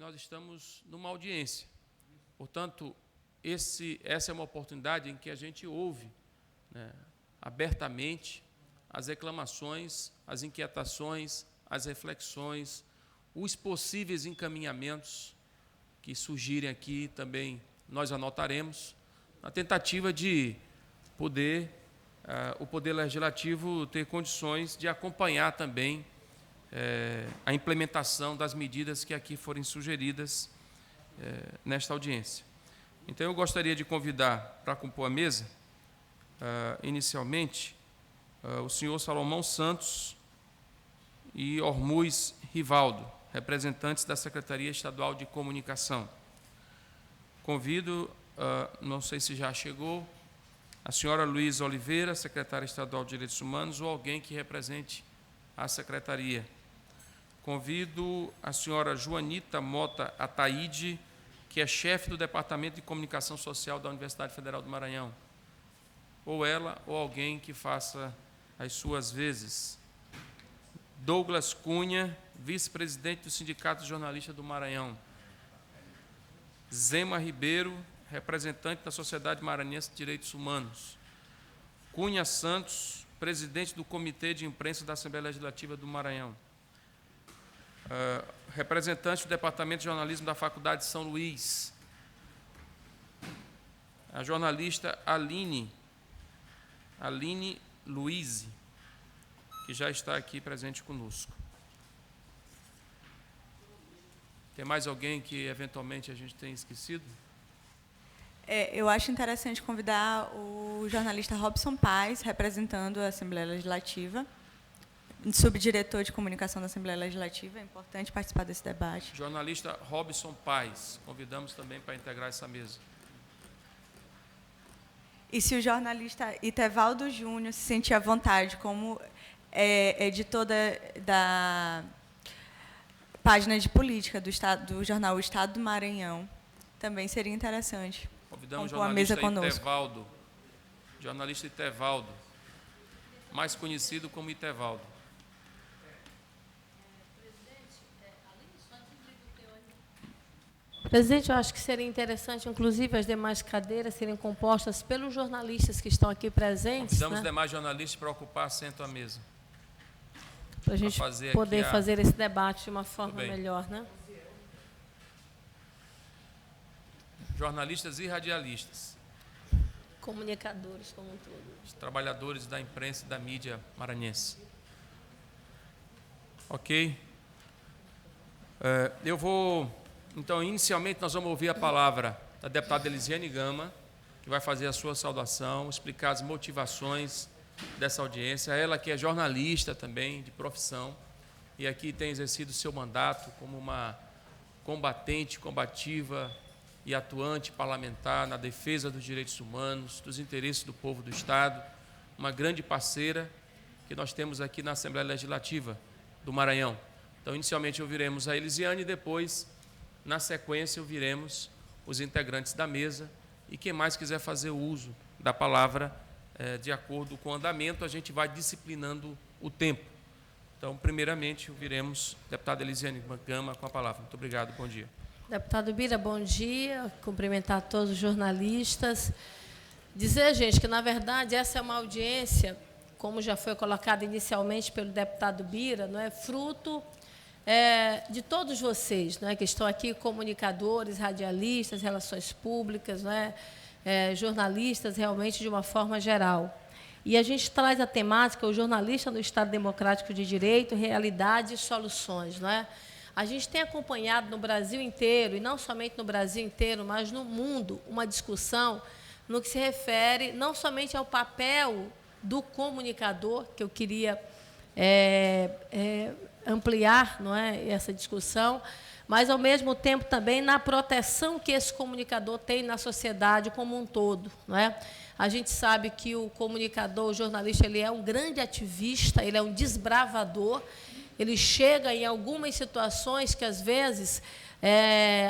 nós estamos numa audiência. Portanto, essa é uma oportunidade em que a gente ouve, né, abertamente as reclamações, as inquietações, as reflexões, os possíveis encaminhamentos que surgirem aqui também nós anotaremos, na tentativa de poder o Poder Legislativo ter condições de acompanhar também a implementação das medidas que aqui forem sugeridas nesta audiência. Então, eu gostaria de convidar para compor a mesa, inicialmente, o senhor Salomão Santos e Ormuz Rivaldo, representantes da Secretaria Estadual de Comunicação. Convido, não sei se já chegou, a senhora Luísa Oliveira, secretária estadual de Direitos Humanos, ou alguém que represente a secretaria. Convido a senhora Joanita Mota Ataíde, que é chefe do Departamento de Comunicação Social da Universidade Federal do Maranhão. Ou ela, ou alguém que faça as suas vezes. Douglas Cunha, vice-presidente do Sindicato de Jornalistas do Maranhão. Zema Ribeiro, representante da Sociedade Maranhense de Direitos Humanos. Cunha Santos, presidente do Comitê de Imprensa da Assembleia Legislativa do Maranhão. Representante do Departamento de Jornalismo da Faculdade de São Luís. A jornalista Aline Luiz, que já está aqui presente conosco. Tem mais alguém que, eventualmente, a gente tenha esquecido? Eu acho interessante convidar o jornalista Robson Paes, representando a Assembleia Legislativa, subdiretor de comunicação da Assembleia Legislativa. É importante participar desse debate. Jornalista Robson Paes, convidamos também para integrar essa mesa. E se o jornalista Itevaldo Júnior se sentir à vontade, como editor da página de política do jornal O Estado do Maranhão, também seria interessante. Convidamos o jornalista Itevaldo, mais conhecido como Itevaldo. Presidente, eu acho que seria interessante, inclusive, as demais cadeiras serem compostas pelos jornalistas que estão aqui presentes. Convidamos os demais jornalistas para ocupar assento à mesa. Para a gente poder fazer esse debate de uma forma melhor, né? Jornalistas e radialistas. Comunicadores como um todo. Os trabalhadores da imprensa e da mídia maranhense. Ok? Eu vou... Então, inicialmente, nós vamos ouvir a palavra da deputada Elisiane Gama, que vai fazer a sua saudação, explicar as motivações dessa audiência. Ela que é jornalista também, de profissão, e aqui tem exercido seu mandato como uma combativa e atuante parlamentar na defesa dos direitos humanos, dos interesses do povo do Estado, uma grande parceira que nós temos aqui na Assembleia Legislativa do Maranhão. Então, inicialmente, ouviremos a Elisiane e depois, na sequência, ouviremos os integrantes da mesa e quem mais quiser fazer uso da palavra, de acordo com o andamento, a gente vai disciplinando o tempo. Então, primeiramente, ouviremos a deputada Elisiane Gama com a palavra. Muito obrigado, bom dia. Deputado Bira, bom dia. Cumprimentar todos os jornalistas. Dizer, gente, que, na verdade, essa é uma audiência, como já foi colocada inicialmente pelo deputado Bira, não é fruto de todos vocês, não é, que estão aqui, comunicadores, radialistas, relações públicas, não é, jornalistas, realmente, de uma forma geral. E a gente traz a temática, o jornalista no Estado Democrático de Direito, realidade e soluções, não é? A gente tem acompanhado no Brasil inteiro, e não somente no Brasil inteiro, mas no mundo, uma discussão no que se refere não somente ao papel do comunicador, que eu queria ampliar, não é, essa discussão, mas, ao mesmo tempo, também na proteção que esse comunicador tem na sociedade como um todo, não é? A gente sabe que o comunicador, o jornalista, ele é um grande ativista, ele é um desbravador, ele chega em algumas situações que, às vezes,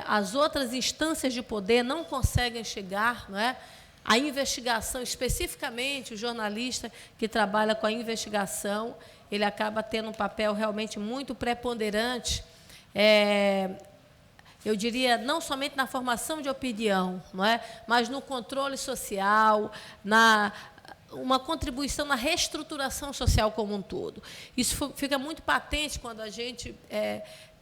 as outras instâncias de poder não conseguem chegar, não é? A investigação, especificamente o jornalista que trabalha com a investigação, ele acaba tendo um papel realmente muito preponderante, eu diria, não somente na formação de opinião, não é? Mas no controle social, uma contribuição na reestruturação social como um todo. Isso fica muito patente quando a gente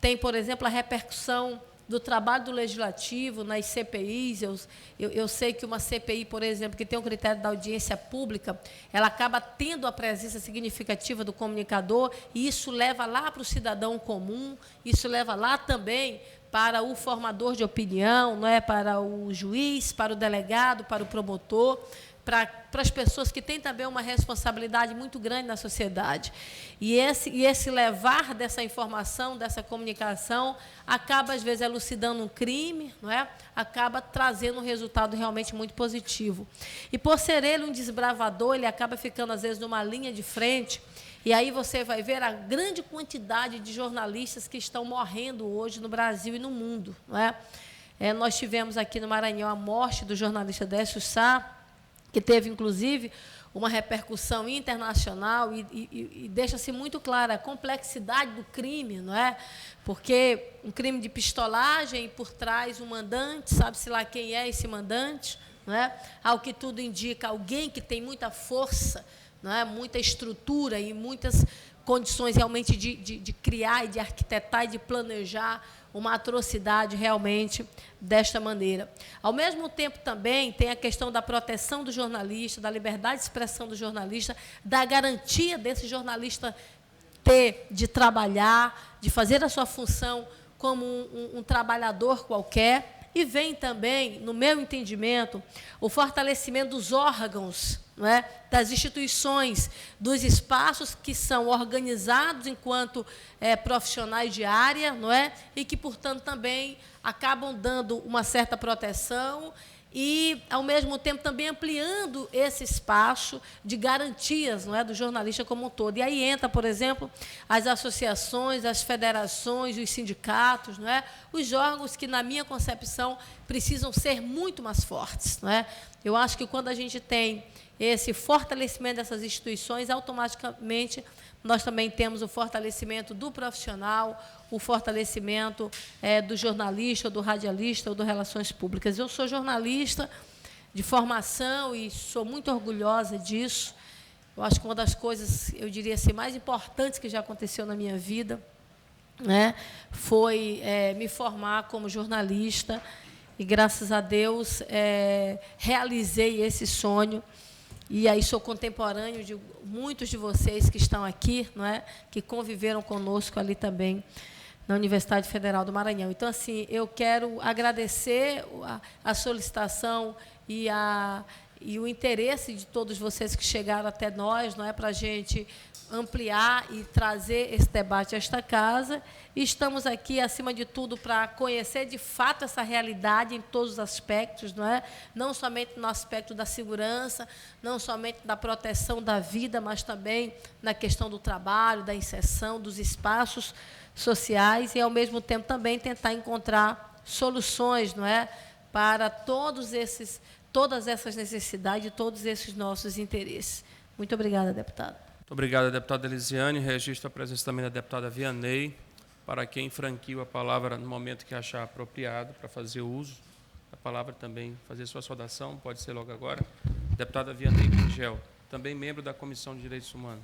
tem, por exemplo, a repercussão do trabalho do Legislativo nas CPIs. Eu sei que uma CPI, por exemplo, que tem um critério da audiência pública, ela acaba tendo a presença significativa do comunicador, e isso leva lá para o cidadão comum, isso leva lá também para o formador de opinião, não é? Para o juiz, para o delegado, para o promotor, para as pessoas que têm também uma responsabilidade muito grande na sociedade. E esse levar dessa informação, dessa comunicação, acaba, às vezes, elucidando um crime, não é? Acaba trazendo um resultado realmente muito positivo. E, por ser ele um desbravador, ele acaba ficando, às vezes, numa linha de frente, e aí você vai ver a grande quantidade de jornalistas que estão morrendo hoje no Brasil e no mundo, não é? Nós tivemos aqui no Maranhão a morte do jornalista Décio Sá, que teve, inclusive, uma repercussão internacional, e deixa-se muito clara a complexidade do crime, não é? Porque um crime de pistolagem, por trás um mandante, sabe-se lá quem é esse mandante, não é? Ao que tudo indica, alguém que tem muita força, não é? Muita estrutura e muitas condições realmente de criar e de arquitetar e de planejar uma atrocidade realmente desta maneira. Ao mesmo tempo, também, tem a questão da proteção do jornalista, da liberdade de expressão do jornalista, da garantia desse jornalista de trabalhar, de fazer a sua função como um trabalhador qualquer. E vem também, no meu entendimento, o fortalecimento dos órgãos, não é? Das instituições, dos espaços que são organizados enquanto profissionais de área, não é? E que, portanto, também acabam dando uma certa proteção e, ao mesmo tempo, também ampliando esse espaço de garantias, não é, do jornalista como um todo. E aí entra, por exemplo, as associações, as federações, os sindicatos, não é? Os órgãos que, na minha concepção, precisam ser muito mais fortes, não é? Eu acho que quando a gente tem esse fortalecimento dessas instituições, automaticamente nós também temos o fortalecimento do profissional, o fortalecimento do jornalista, do radialista ou do Relações Públicas. Eu sou jornalista de formação e sou muito orgulhosa disso. Eu acho que uma das coisas, eu diria assim, mais importantes que já aconteceu na minha vida, né, foi me formar como jornalista e, graças a Deus, realizei esse sonho. E aí sou contemporâneo de muitos de vocês que estão aqui, não é? Que conviveram conosco ali também na Universidade Federal do Maranhão. Então, assim, eu quero agradecer a solicitação e o interesse de todos vocês que chegaram até nós, não é, para a gente ampliar e trazer esse debate a esta casa. E estamos aqui, acima de tudo, para conhecer de fato essa realidade em todos os aspectos, não é? Não somente no aspecto da segurança, não somente da proteção da vida, mas também na questão do trabalho, da inserção, dos espaços sociais, e, ao mesmo tempo, também tentar encontrar soluções, não é, para todas essas necessidades, todos esses nossos interesses. Muito obrigada, deputada. Muito obrigado, deputada Elisiane. Registro a presença também da deputada Vianney, para quem franqueou a palavra no momento que achar apropriado para fazer uso da palavra, também fazer sua saudação, pode ser logo agora. Deputada Vianney Gurgel, também membro da Comissão de Direitos Humanos.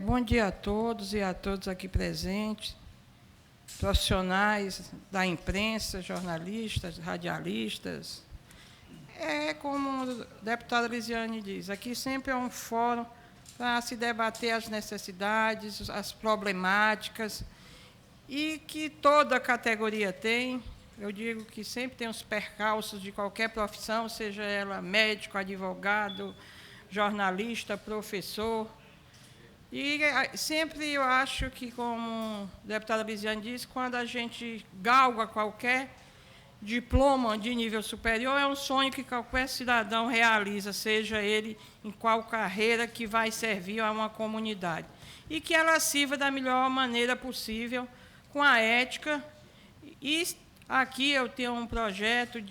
Bom dia a todos e a todos aqui presentes, profissionais da imprensa, jornalistas, radialistas. Como a deputada Elisiane diz, aqui sempre é um fórum para se debater as necessidades, as problemáticas, e que toda categoria tem. Eu digo que sempre tem os percalços de qualquer profissão, seja ela médico, advogado, jornalista, professor. E sempre eu acho que, como a deputada Elisiane disse, quando a gente galga qualquer diploma de nível superior, é um sonho que qualquer cidadão realiza, seja ele em qual carreira que vai servir a uma comunidade. E que ela sirva da melhor maneira possível, com a ética. E aqui eu tenho um projeto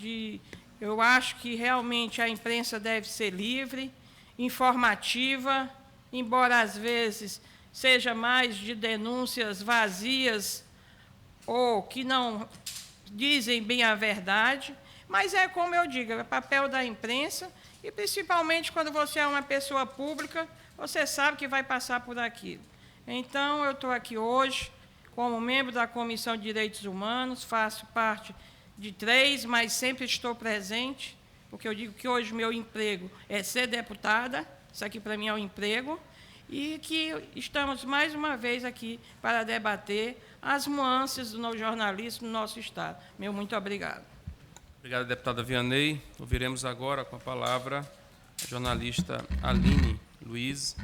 eu acho que realmente a imprensa deve ser livre, informativa, embora às vezes seja mais de denúncias vazias ou que não dizem bem a verdade, mas é como eu digo, é papel da imprensa, e principalmente quando você é uma pessoa pública, você sabe que vai passar por aquilo. Então, eu estou aqui hoje como membro da Comissão de Direitos Humanos, faço parte de 3, mas sempre estou presente, porque eu digo que hoje meu emprego é ser deputada, isso aqui para mim é um emprego, e que estamos mais uma vez aqui para debater as nuances do jornalismo no nosso Estado. Meu muito obrigado. Obrigado, deputada Vianney. Ouviremos agora com a palavra a jornalista Aline Luiz,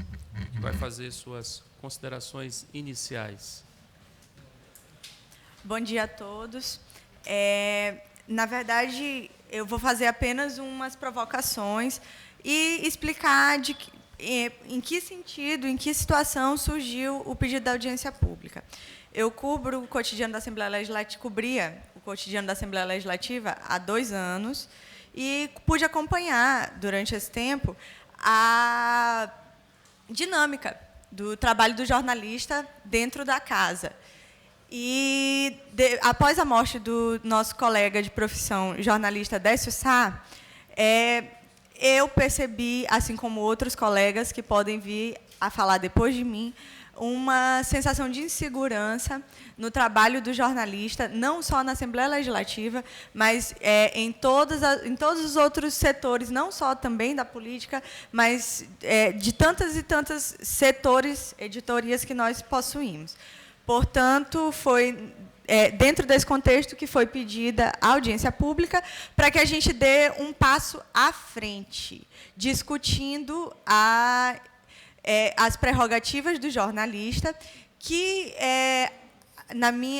que vai fazer suas considerações iniciais. Bom dia a todos. Na verdade, eu vou fazer apenas umas provocações e explicar em que sentido, em que situação surgiu o pedido da audiência pública. Eu cubro o cotidiano da Assembleia Legislativa, cobria o cotidiano da Assembleia Legislativa há 2 anos e pude acompanhar, durante esse tempo, a dinâmica do trabalho do jornalista dentro da casa. E, após a morte do nosso colega de profissão, jornalista Décio Sá, eu percebi, assim como outros colegas que podem vir a falar depois de mim, uma sensação de insegurança no trabalho do jornalista, não só na Assembleia Legislativa, mas em todos os outros setores, não só também da política, mas de tantas e tantas setores, editorias que nós possuímos. Portanto, foi dentro desse contexto que foi pedida a audiência pública para que a gente dê um passo à frente, discutindo as prerrogativas do jornalista, que,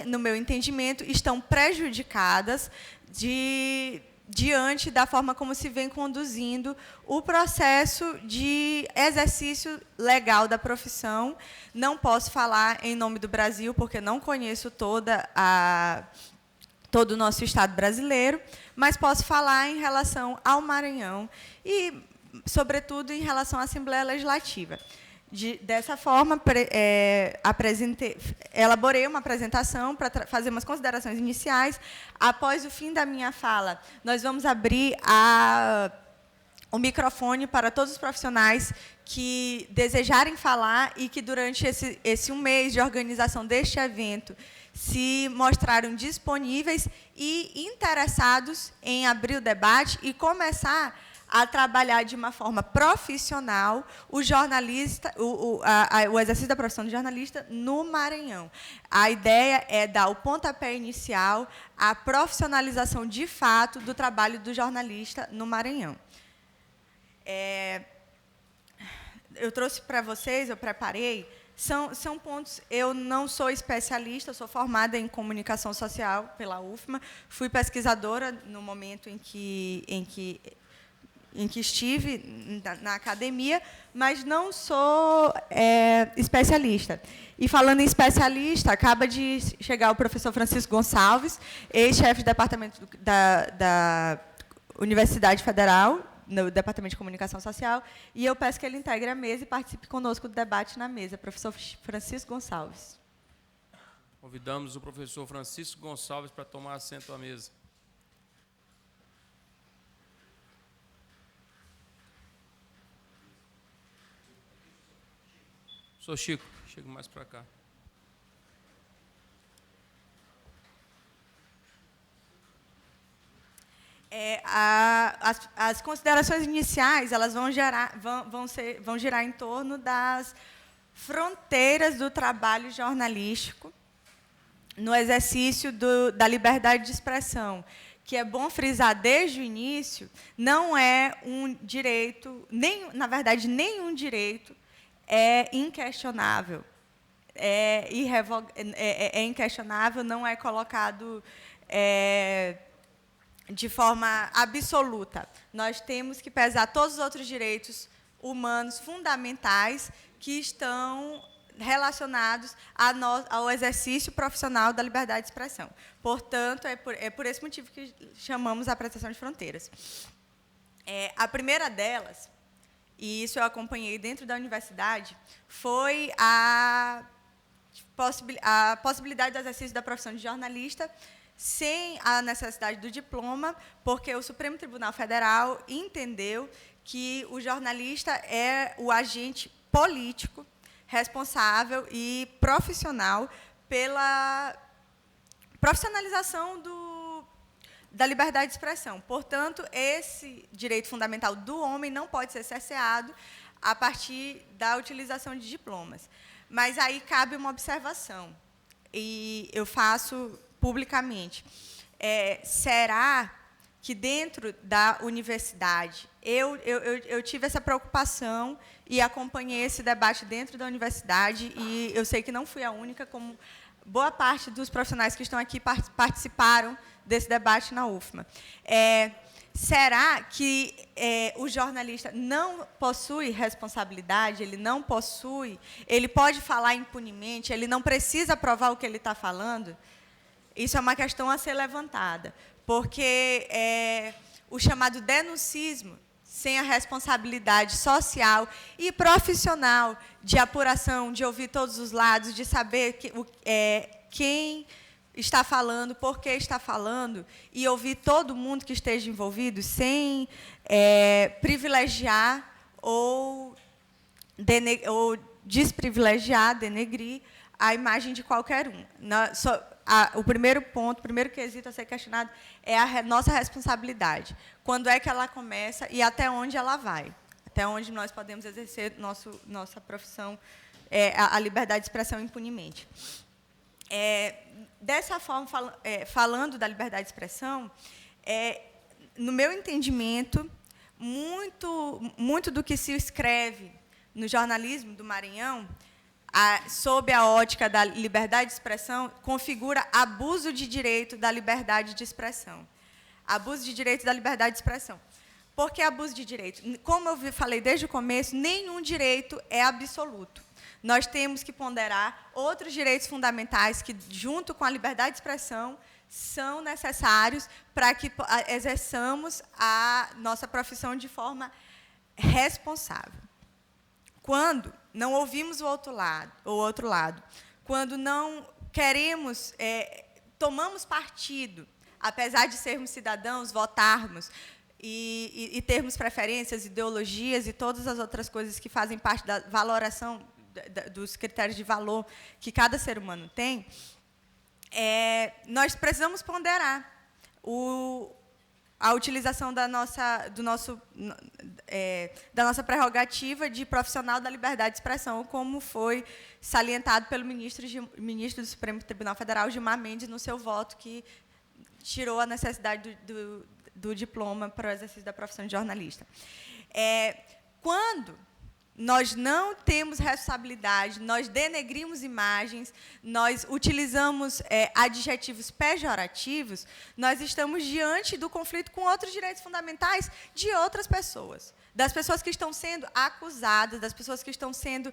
no meu entendimento, estão prejudicadas diante da forma como se vem conduzindo o processo de exercício legal da profissão. Não posso falar em nome do Brasil, porque não conheço todo o nosso Estado brasileiro, mas posso falar em relação ao Maranhão e, sobretudo, em relação à Assembleia Legislativa. Dessa forma, elaborei uma apresentação para fazer umas considerações iniciais. Após o fim da minha fala, nós vamos abrir o microfone para todos os profissionais que desejarem falar e que, durante esse 1 mês de organização deste evento, se mostraram disponíveis e interessados em abrir o debate e começar a trabalhar de uma forma profissional o exercício da profissão de jornalista no Maranhão. A ideia é dar o pontapé inicial à profissionalização, de fato, do trabalho do jornalista no Maranhão. Eu trouxe para vocês, eu preparei, são pontos. Eu não sou especialista, eu sou formada em comunicação social pela UFMA, fui pesquisadora no momento em que estive na academia, mas não sou especialista. E, falando em especialista, acaba de chegar o professor Francisco Gonçalves, ex-chefe de departamento da Universidade Federal, no Departamento de Comunicação Social, e eu peço que ele integre a mesa e participe conosco do debate na mesa. Professor Francisco Gonçalves. Convidamos o professor Francisco Gonçalves para tomar assento à mesa. Sou Chico, chego mais para cá. As considerações iniciais, elas vão girar em torno das fronteiras do trabalho jornalístico no exercício da liberdade de expressão, que é bom frisar desde o início, não é um direito, na verdade, nenhum direito é inquestionável, é inquestionável, não é colocado de forma absoluta. Nós temos que pesar todos os outros direitos humanos fundamentais que estão relacionados ao exercício profissional da liberdade de expressão. Portanto, é por esse motivo que chamamos a apresentação de fronteiras. A primeira delas, e isso eu acompanhei dentro da universidade, foi a possibilidade do exercício da profissão de jornalista sem a necessidade do diploma, porque o Supremo Tribunal Federal entendeu que o jornalista é o agente político responsável e profissional pela profissionalização da liberdade de expressão. Portanto, esse direito fundamental do homem não pode ser cerceado a partir da utilização de diplomas. Mas aí cabe uma observação, e eu faço publicamente. Será que dentro da universidade, eu tive essa preocupação e acompanhei esse debate dentro da universidade, e eu sei que não fui a única, como boa parte dos profissionais que estão aqui participaram desse debate na UFMA. Será que o jornalista não possui responsabilidade, ele pode falar impunemente, ele não precisa provar o que ele está falando? Isso é uma questão a ser levantada, porque o chamado denuncismo, sem a responsabilidade social e profissional de apuração, de ouvir todos os lados, de saber quem está falando, por que está falando, e ouvir todo mundo que esteja envolvido, sem privilegiar ou desprivilegiar, denegrir a imagem de qualquer um. O primeiro ponto, o primeiro quesito a ser questionado é a nossa responsabilidade. Quando é que ela começa e até onde ela vai? Até onde nós podemos exercer nossa profissão, a liberdade de expressão impunemente. Dessa forma, falando da liberdade de expressão, no meu entendimento, muito do que se escreve no jornalismo do Maranhão, sob a ótica da liberdade de expressão, configura abuso de direito da liberdade de expressão. Abuso de direito da liberdade de expressão. Por que abuso de direito? Como eu falei desde o começo, nenhum direito é absoluto. Nós temos que ponderar outros direitos fundamentais que, junto com a liberdade de expressão, são necessários para que exerçamos a nossa profissão de forma responsável. Quando não ouvimos o outro lado, quando não queremos, tomamos partido, apesar de sermos cidadãos, votarmos e termos preferências, ideologias e todas as outras coisas que fazem parte da valoração dos critérios de valor que cada ser humano tem, nós precisamos ponderar a utilização da nossa prerrogativa de profissional da liberdade de expressão, como foi salientado pelo ministro do Supremo Tribunal Federal, Gilmar Mendes, no seu voto, que tirou a necessidade do diploma para o exercício da profissão de jornalista. Quando nós não temos responsabilidade, nós denegrimos imagens, nós utilizamos adjetivos pejorativos, nós estamos diante do conflito com outros direitos fundamentais de outras pessoas, das pessoas que estão sendo acusadas, das pessoas que estão sendo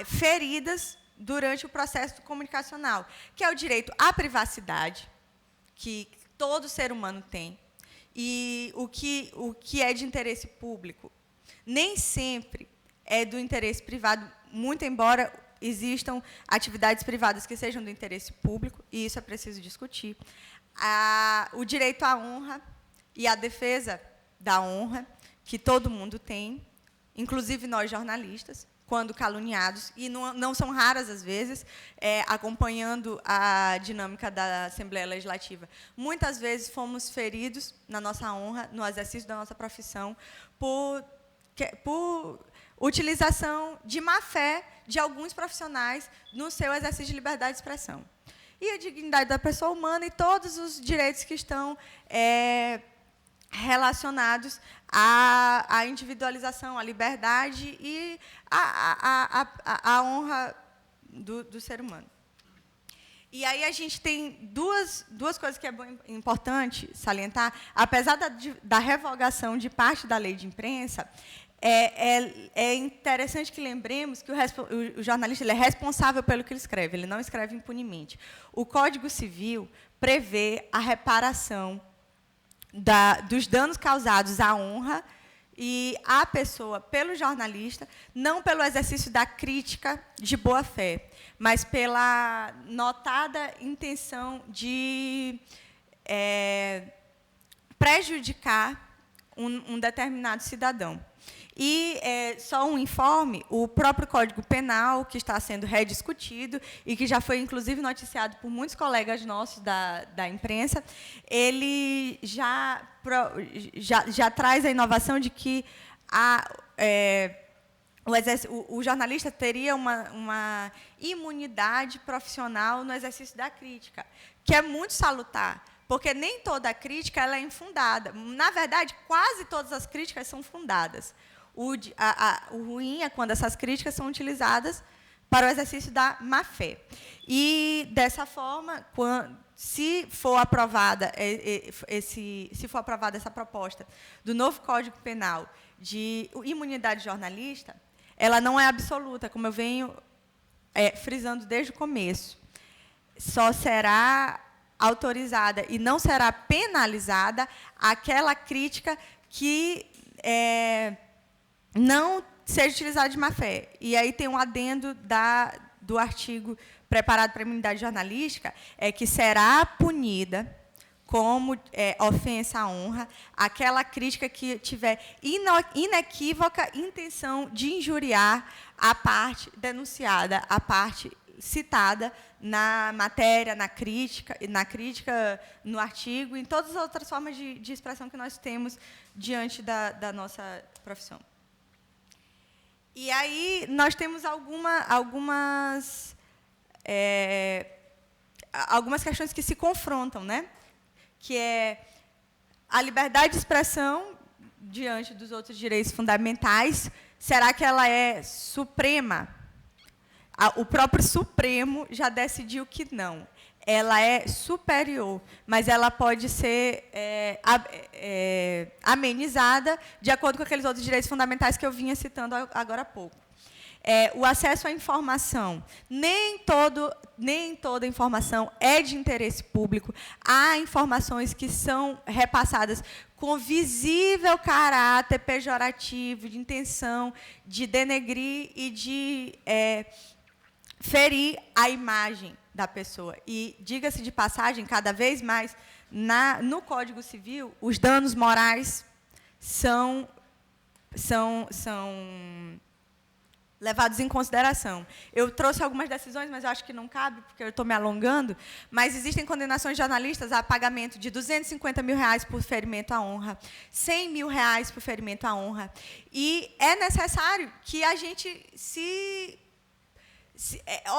feridas durante o processo comunicacional, que é o direito à privacidade, que todo ser humano tem, e o que é de interesse público nem sempre é do interesse privado, muito embora existam atividades privadas que sejam do interesse público, e isso é preciso discutir. O direito à honra e a defesa da honra, que todo mundo tem, inclusive nós jornalistas, quando caluniados, e não são raras as vezes, acompanhando a dinâmica da Assembleia Legislativa. Muitas vezes fomos feridos na nossa honra, no exercício da nossa profissão, por utilização de má-fé de alguns profissionais no seu exercício de liberdade de expressão. E a dignidade da pessoa humana e todos os direitos que estão relacionados à individualização, à liberdade e à honra do ser humano. E aí a gente tem duas coisas que é importante salientar. Apesar da revogação de parte da lei de imprensa, é interessante que lembremos que o jornalista ele é responsável pelo que ele escreve, ele não escreve impunemente. O Código Civil prevê a reparação dos danos causados à honra e a pessoa pelo jornalista, não pelo exercício da crítica de boa-fé, mas pela notada intenção de prejudicar um determinado cidadão. E, só um informe, o próprio Código Penal, que está sendo rediscutido e que já foi, inclusive, noticiado por muitos colegas nossos da imprensa, ele já traz a inovação de que o jornalista teria uma imunidade profissional no exercício da crítica, que é muito salutar, porque nem toda crítica ela é infundada. Na verdade, quase todas as críticas são fundadas. O ruim é quando essas críticas são utilizadas para o exercício da má-fé. E, dessa forma, se for aprovada essa proposta do novo Código Penal de imunidade jornalista, ela não é absoluta, como eu venho frisando desde o começo. Só será autorizada e não será penalizada aquela crítica que não seja utilizada de má-fé. E aí tem um adendo do artigo preparado para a imunidade jornalística, que será punida como ofensa à honra aquela crítica que tiver inequívoca intenção de injuriar a parte denunciada, a parte citada na matéria, na crítica, no artigo, em todas as outras formas de expressão que nós temos diante da nossa profissão. E aí nós temos algumas questões que se confrontam, né? Que é a liberdade de expressão diante dos outros direitos fundamentais. Será que ela é suprema? O próprio Supremo já decidiu que não. Ela é superior, mas ela pode ser amenizada de acordo com aqueles outros direitos fundamentais que eu vinha citando agora há pouco. O acesso à informação. Nem toda informação é de interesse público. Há informações que são repassadas com visível caráter pejorativo, de intenção de denegrir e de ferir a imagem da pessoa. E, diga-se de passagem, cada vez mais, no Código Civil, os danos morais são levados em consideração. Eu trouxe algumas decisões, mas eu acho que não cabe, porque eu estou me alongando, mas existem condenações de jornalistas a pagamento de R$250 mil por ferimento à honra, R$100 mil por ferimento à honra. E é necessário que a gente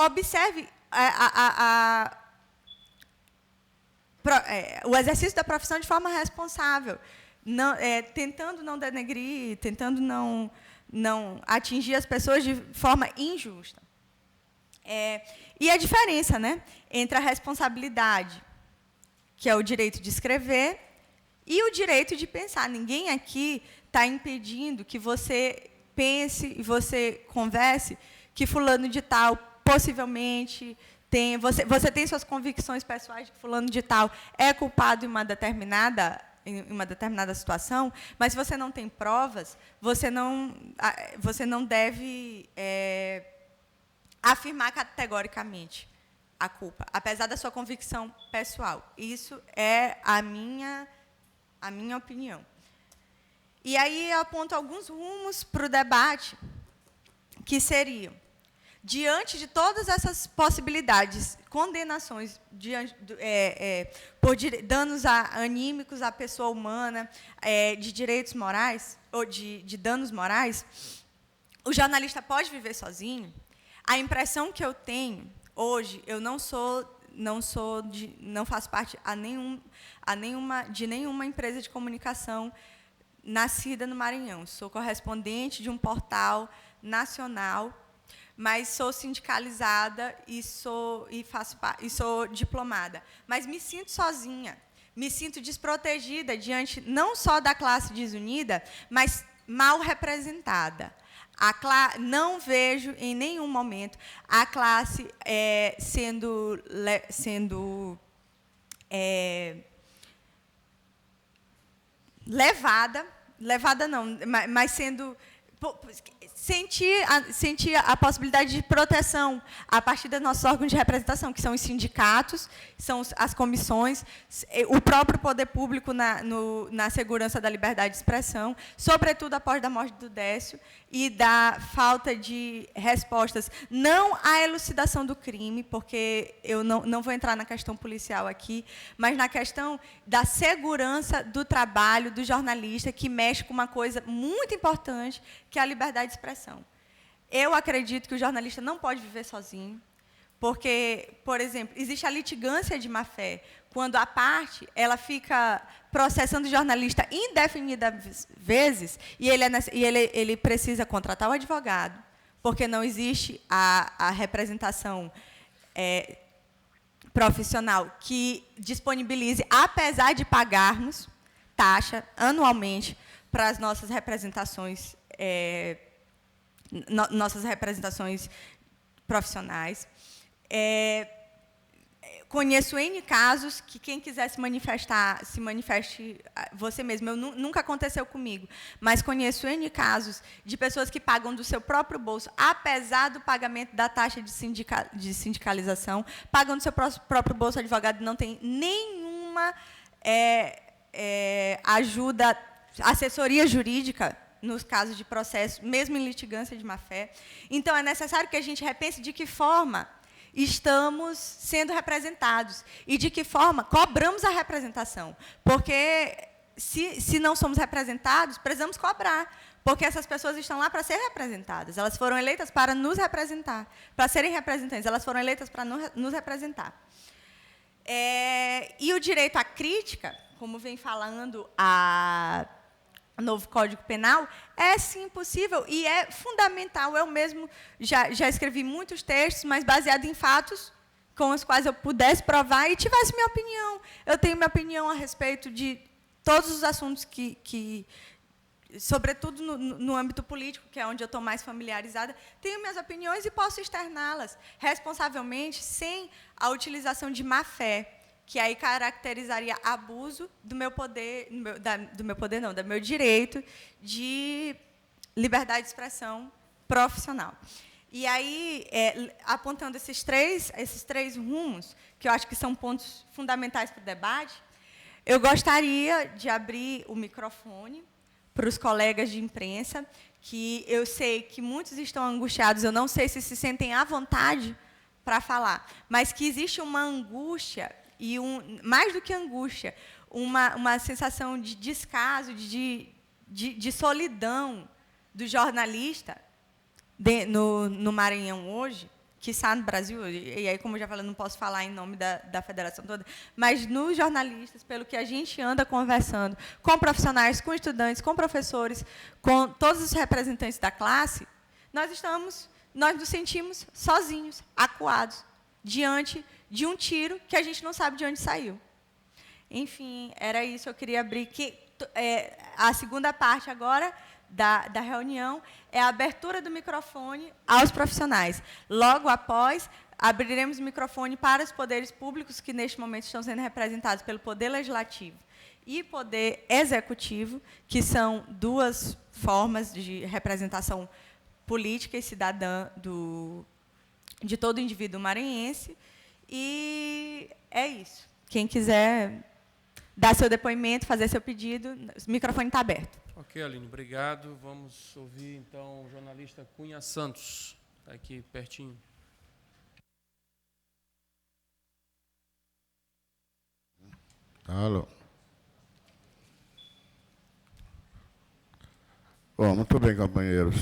observe o exercício da profissão de forma responsável, tentando não denegrir, tentando não atingir as pessoas de forma injusta. E a diferença, né, entre a responsabilidade, que é o direito de escrever, e o direito de pensar. Ninguém aqui está impedindo que você pense e você converse que fulano de tal possivelmente tem... Você tem suas convicções pessoais de que fulano de tal é culpado em uma determinada situação, mas se você não tem provas, você não deve afirmar categoricamente a culpa, apesar da sua convicção pessoal. Isso é a minha opinião. E aí eu aponto alguns rumos para o debate, que seriam, diante de todas essas possibilidades, condenações por danos anímicos à pessoa humana, de direitos morais, ou de danos morais, o jornalista pode viver sozinho? A impressão que eu tenho, hoje, eu não faço parte de nenhuma empresa de comunicação nascida no Maranhão. Sou correspondente de um portal nacional, mas sou sindicalizada e sou diplomada. Mas me sinto sozinha, me sinto desprotegida diante não só da classe desunida, mas mal representada. Não vejo em nenhum momento a classe sendo levada, levada não, mas sendo... Sentir a possibilidade de proteção a partir dos nossos órgãos de representação, que são os sindicatos, são as comissões, o próprio poder público na segurança da liberdade de expressão, sobretudo após a morte do Décio, e da falta de respostas, não à elucidação do crime, porque eu não vou entrar na questão policial aqui, mas na questão da segurança do trabalho do jornalista, que mexe com uma coisa muito importante, que é a liberdade de expressão. Eu acredito que o jornalista não pode viver sozinho, porque, por exemplo, existe a litigância de má-fé, quando a parte ela fica processando o jornalista indefinidas vezes, e ele precisa contratar o advogado, porque não existe a representação profissional que disponibilize, apesar de pagarmos taxa anualmente para as nossas representações profissionais. Conheço N casos que quem quiser se manifeste você mesmo. Nunca aconteceu comigo, mas conheço N casos de pessoas que pagam do seu próprio bolso, apesar do pagamento da taxa de sindicalização, pagam do seu próprio bolso, o advogado não tem nenhuma ajuda, assessoria jurídica, nos casos de processo, mesmo em litigância de má-fé. Então, é necessário que a gente repense de que forma estamos sendo representados e de que forma cobramos a representação. Porque, se não somos representados, precisamos cobrar, porque essas pessoas estão lá para ser representadas. Elas foram eleitas para nos representar, para serem representantes. Elas foram eleitas para nos representar. E o direito à crítica, como vem falando o novo Código Penal, é sim possível e é fundamental. Eu mesmo já escrevi muitos textos, mas baseado em fatos com os quais eu pudesse provar e tivesse minha opinião. Eu tenho minha opinião a respeito de todos os assuntos sobretudo no âmbito político, que é onde eu estou mais familiarizada, tenho minhas opiniões e posso externá-las responsavelmente, sem a utilização de má-fé, que aí caracterizaria abuso do meu poder, do meu direito de liberdade de expressão profissional. E aí, apontando esses três rumos, que eu acho que são pontos fundamentais para o debate, eu gostaria de abrir o microfone para os colegas de imprensa, que eu sei que muitos estão angustiados, eu não sei se sentem à vontade para falar, mas que existe uma angústia, e mais do que angústia, uma sensação de descaso, de solidão do jornalista no Maranhão hoje, que está no Brasil, e aí, como eu já falei, não posso falar em nome da federação toda, mas nos jornalistas, pelo que a gente anda conversando, com profissionais, com estudantes, com professores, com todos os representantes da classe, nós nos sentimos sozinhos, acuados, diante de um tiro que a gente não sabe de onde saiu. Enfim, era isso. Eu queria abrir a segunda parte agora da reunião, é a abertura do microfone aos profissionais. Logo após, abriremos o microfone para os poderes públicos, que neste momento estão sendo representados pelo Poder Legislativo e Poder Executivo, que são duas formas de representação política e cidadã de todo indivíduo maranhense. E é isso. Quem quiser dar seu depoimento, fazer seu pedido, o microfone está aberto. Ok, Aline, obrigado. Vamos ouvir, então, o jornalista Cunha Santos, está aqui pertinho. Alô. Bom, muito bem, companheiros.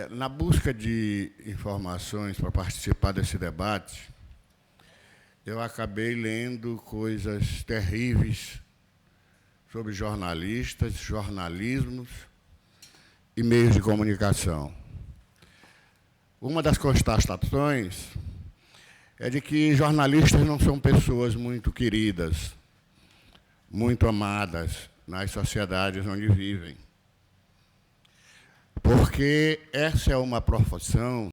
Na busca de informações para participar desse debate, eu acabei lendo coisas terríveis sobre jornalistas, jornalismos e meios de comunicação. Uma das constatações é de que jornalistas não são pessoas muito queridas, muito amadas nas sociedades onde vivem. Porque essa é uma profissão